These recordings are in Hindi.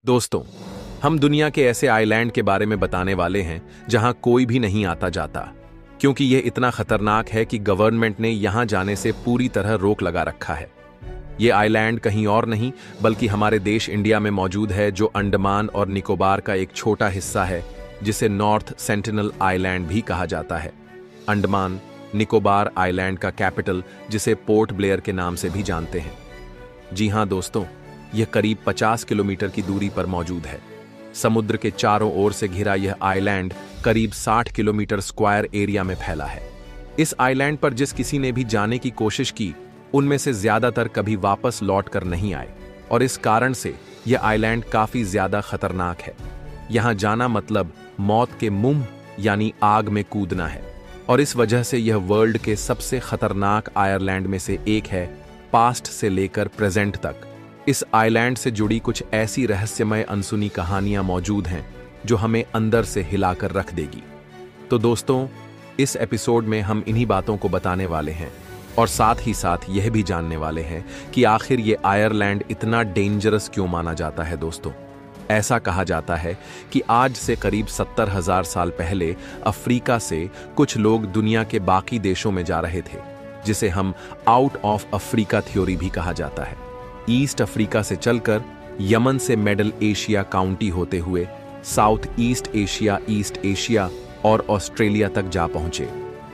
दोस्तों, हम दुनिया के ऐसे आइलैंड के बारे में बताने वाले हैं जहां कोई भी नहीं आता जाता, क्योंकि यह इतना खतरनाक है कि गवर्नमेंट ने यहां जाने से पूरी तरह रोक लगा रखा है। यह आइलैंड कहीं और नहीं बल्कि हमारे देश इंडिया में मौजूद है, जो अंडमान और निकोबार का एक छोटा हिस्सा है, जिसे नॉर्थ सेंटिनल आइलैंड भी कहा जाता है। अंडमान निकोबार आइलैंड का कैपिटल, जिसे पोर्ट ब्लेयर के नाम से भी जानते हैं। जी हां दोस्तों, यह करीब 50 किलोमीटर की दूरी पर मौजूद है। समुद्र के चारों ओर से घिरा यह आइलैंड करीब 60 किलोमीटर स्क्वायर एरिया में फैला है। इस आइलैंड पर जिस किसी ने भी जाने की कोशिश की, उनमें से ज्यादातर कभी वापस लौट कर नहीं आए, और इस कारण से यह आइलैंड काफी ज्यादा खतरनाक है। यहां जाना मतलब मौत के मुंह यानी आग में कूदना है, और इस वजह से यह वर्ल्ड के सबसे खतरनाक आयरलैंड में से एक है, पास्ट से लेकर प्रेजेंट तक। इस आइलैंड से जुड़ी कुछ ऐसी रहस्यमय अनसुनी कहानियां मौजूद हैं जो हमें अंदर से हिलाकर रख देगी। तो दोस्तों, इस एपिसोड में हम इन्हीं बातों को बताने वाले हैं, और साथ ही साथ यह भी जानने वाले हैं कि आखिर ये आयरलैंड इतना डेंजरस क्यों माना जाता है। दोस्तों, ऐसा कहा जाता है कि आज से करीब 70,000 साल पहले अफ्रीका से कुछ लोग दुनिया के बाकी देशों में जा रहे थे, जिसे हम आउट ऑफ अफ्रीका थ्योरी भी कहा जाता है। ईस्ट अफ्रीका से चलकर यमन से मिडल एशिया काउंटी होते हुए साउथ ईस्ट एशिया और ऑस्ट्रेलिया तक जा पहुंचे,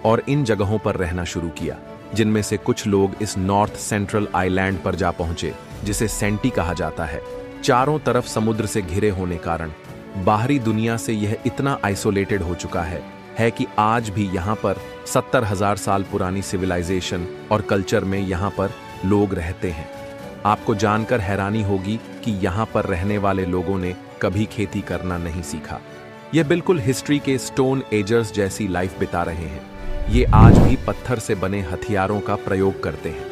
और इन जगहों पर रहना शुरू किया, जिनमें से कुछ लोग इस नॉर्थ सेंट्रल आइलैंड पर जा पहुंचे, जिसे सेंटी कहा जाता है। चारों तरफ समुद्र से घिरे होने कारण बाहरी दुनिया से यह इतना आइसोलेटेड हो चुका है कि आज भी यहाँ पर 70,000 साल पुरानी सिविलाइजेशन और कल्चर में यहाँ पर लोग रहते हैं। आपको जानकर हैरानी होगी कि यहाँ पर रहने वाले लोगों ने कभी खेती करना नहीं सीखा। यह बिल्कुल हिस्ट्री के स्टोन एजर्स जैसी लाइफ बिता रहे हैं। ये आज भी पत्थर से बने हथियारों का प्रयोग करते हैं।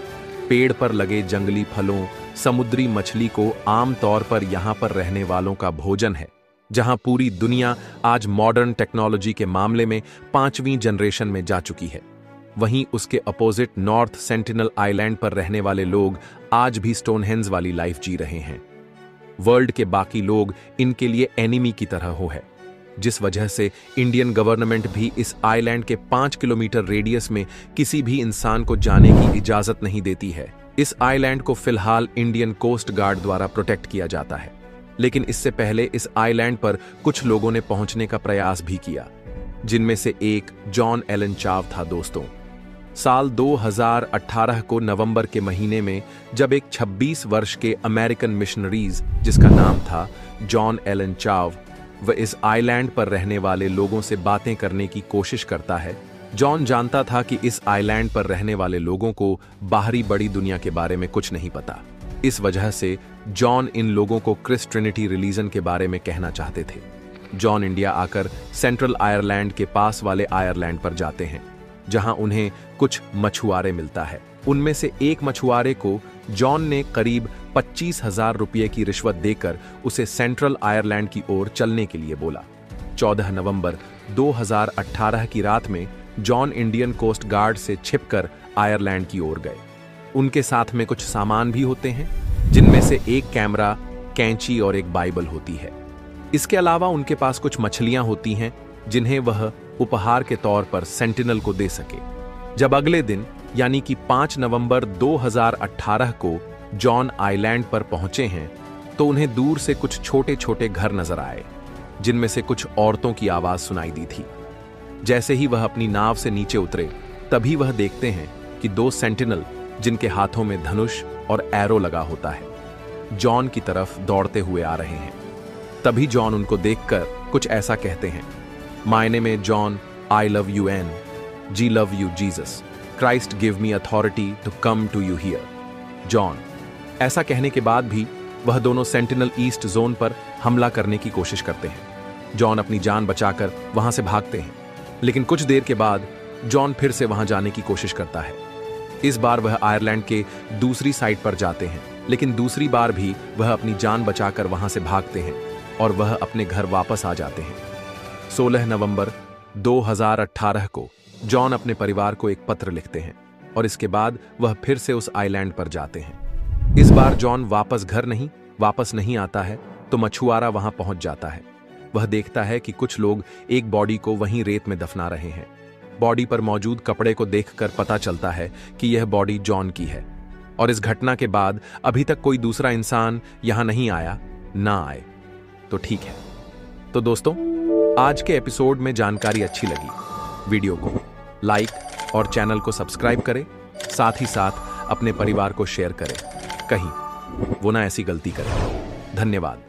पेड़ पर लगे जंगली फलों, समुद्री मछली को आम तौर पर यहाँ पर रहने वालों का भोजन है। जहाँ पूरी दुनिया आज मॉडर्न टेक्नोलॉजी के मामले में 5वीं जनरेशन में जा चुकी है, वहीं उसके अपोजिट नॉर्थ सेंटिनल आइलैंड पर रहने वाले लोग आज भी स्टोनहेंज वाली लाइफ जी रहे हैं। वर्ल्ड के बाकी लोग इनके लिए एनिमी की तरह हो है, जिस वजह से इंडियन गवर्नमेंट भी इस आइलैंड के 5 किलोमीटर रेडियस में किसी भी इंसान को जाने की इजाजत नहीं देती है। इस आइलैंड को फिलहाल इंडियन कोस्ट गार्ड द्वारा प्रोटेक्ट किया जाता है, लेकिन इससे पहले इस आइलैंड पर कुछ लोगों ने पहुंचने का प्रयास भी किया, जिनमें से एक जॉन एलन चाव था। दोस्तों, साल 2018 को नवंबर के महीने में जब एक 26 वर्ष के अमेरिकन मिशनरीज, जिसका नाम था जॉन एलन चाव, वह इस आइलैंड पर रहने वाले लोगों से बातें करने की कोशिश करता है। जॉन जानता था कि इस आइलैंड पर रहने वाले लोगों को बाहरी बड़ी दुनिया के बारे में कुछ नहीं पता। इस वजह से जॉन इन लोगों को क्रिस्ट ट्रिनिटी रिलीजन के बारे में कहना चाहते थे। जॉन इंडिया आकर सेंट्रल आयरलैंड के पास वाले आयरलैंड पर जाते हैं, जहां उन्हें कुछ मछुआरे मिलता है। उनमें से एक मछुआरे को जॉन ने करीब 25,000 रुपये की रिश्वत देकर उसे सेंट्रल आयरलैंड की ओर चलने के लिए बोला। 14 नवंबर 2018 की रात में जॉन इंडियन कोस्ट गार्ड से छिपकर आयरलैंड की ओर गए। उनके साथ में कुछ सामान भी होते हैं, जिनमें से एक कैमरा, कैंची और एक बाइबल होती है। इसके अलावा उनके पास कुछ मछलियां होती हैं, जिन्हें वह उपहार के तौर पर सेंटिनल को दे सके। जब अगले दिन यानी कि 5 नवंबर 2018 को जॉन आइलैंड पर पहुंचे हैं, तो उन्हें दूर से कुछ छोटे छोटे घर नजर आए, जिनमें से कुछ औरतों की आवाज सुनाई दी थी। जैसे ही वह अपनी नाव से नीचे उतरे, तभी वह देखते हैं कि 2 सेंटिनल, जिनके हाथों में धनुष और एरो लगा होता है, जॉन की तरफ दौड़ते हुए आ रहे हैं। तभी जॉन उनको देखकर कुछ ऐसा कहते हैं, my name is John, I love you and, G love you Jesus, Christ give me authority to come to you here. John. ऐसा कहने के बाद भी वह दोनों सेंटिनल ईस्ट जोन पर हमला करने की कोशिश करते हैं। जॉन अपनी जान बचाकर वहां से भागते हैं, लेकिन कुछ देर के बाद जॉन फिर से वहां जाने की कोशिश करता है। इस बार वह आयरलैंड के दूसरी साइड पर जाते हैं, लेकिन दूसरी बार भी वह अपनी जान बचाकर वहां से भागते हैं और वह अपने घर वापस आ जाते हैं। 16 नवंबर 2018 को जॉन अपने परिवार को एक पत्र लिखते हैं, और इसके बाद वह फिर से उस आइलैंड पर जाते हैं। इस बार जॉन वापस नहीं आता है, तो मछुआरा वहां पहुंच जाता है। वह देखता है कि कुछ लोग एक बॉडी को वहीं रेत में दफना रहे हैं। बॉडी पर मौजूद कपड़े को देखकर पता चलता है कि यह बॉडी जॉन की है, और इस घटना के बाद अभी तक कोई दूसरा इंसान यहां नहीं आया, ना आए तो ठीक है। तो दोस्तों, आज के एपिसोड में जानकारी अच्छी लगी, वीडियो को लाइक और चैनल को सब्सक्राइब करें, साथ ही साथ अपने परिवार को शेयर करें, कहीं वो ना ऐसी गलती करें। धन्यवाद।